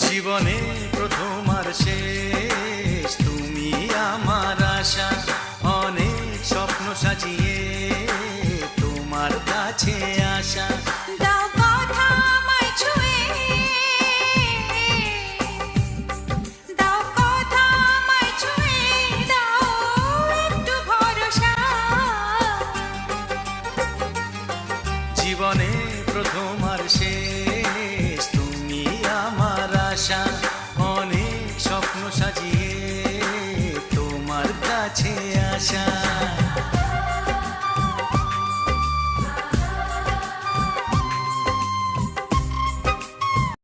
জীবনে প্রথম আর শেষ তুমি আমার আশা, অনেক স্বপ্ন সাজিয়ে তোমার কাছে আসা। দাও কথা আমায় ছুঁয়ে, দাও কথা আমায় ছুঁয়ে, দাও একটু ভরসা। জীবনে প্রথম আর শেষ তুমি আমার আশা।